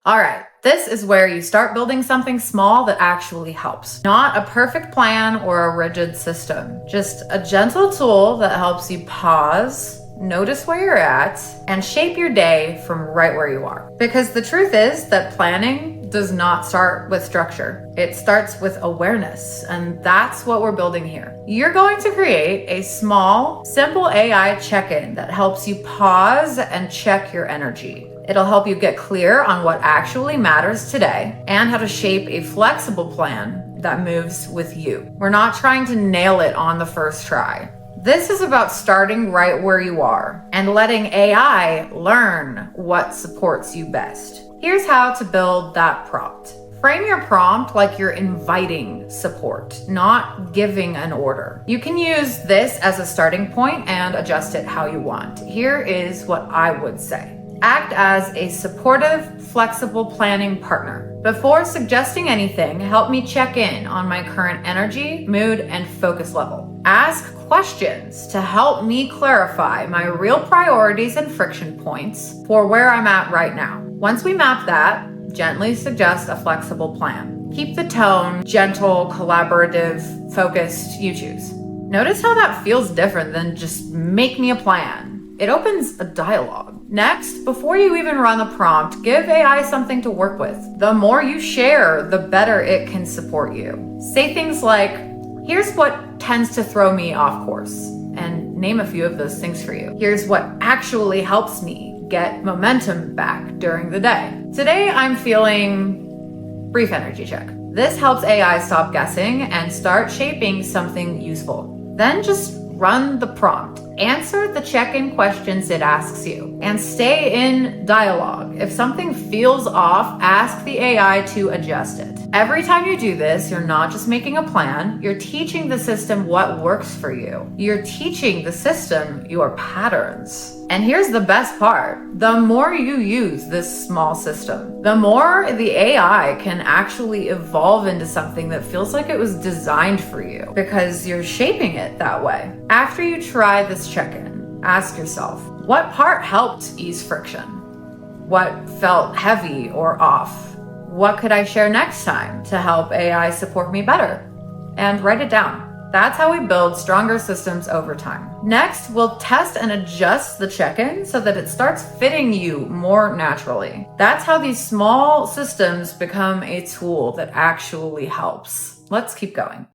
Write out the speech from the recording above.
All right, this is where you start building something small that actually helps. Not a perfect plan or a rigid system, just a gentle tool that helps you pause, notice where you're at, and shape your day from right where you are. Because the truth is that planning does not start with structure. It starts with awareness, and that's what we're building here. You're going to create a small, simple AI check-in that helps you pause and check your energy. It'll help you get clear on what actually matters today and how to shape a flexible plan that moves with you. We're not trying to nail it on the first try. This is about starting right where you are and letting AI learn what supports you best. Here's how to build that prompt. Frame your prompt like you're inviting support, not giving an order. You can use this as a starting point and adjust it how you want. Here is what I would say. Act as a supportive, flexible planning partner. Before suggesting anything, help me check in on my current energy, mood, and focus level. Ask questions to help me clarify my real priorities and friction points for where I'm at right now. Once we map that, gently suggest a flexible plan. Keep the tone gentle, collaborative, focused, you choose. Notice how that feels different than just make me a plan. It opens a dialogue. Next, before you even run the prompt, give AI something to work with. The more you share, the better it can support you. Say things like, here's what tends to throw me off course, and name a few of those things for you. Here's what actually helps me get momentum back during the day. Today, I'm feeling brief energy check. This helps AI stop guessing and start shaping something useful. Then just run the prompt. Answer the check-in questions it asks you and stay in dialogue. If something feels off, ask the AI to adjust it. Every time you do this, you're not just making a plan, you're teaching the system what works for you. You're teaching the system your patterns. And here's the best part. The more you use this small system, the more the AI can actually evolve into something that feels like it was designed for you because you're shaping it that way. After you try this check-in, ask yourself, what part helped ease friction? What felt heavy or off? What could I share next time to help AI support me better? And write it down. That's how we build stronger systems over time. Next, we'll test and adjust the check-in so that it starts fitting you more naturally. That's how these small systems become a tool that actually helps. Let's keep going.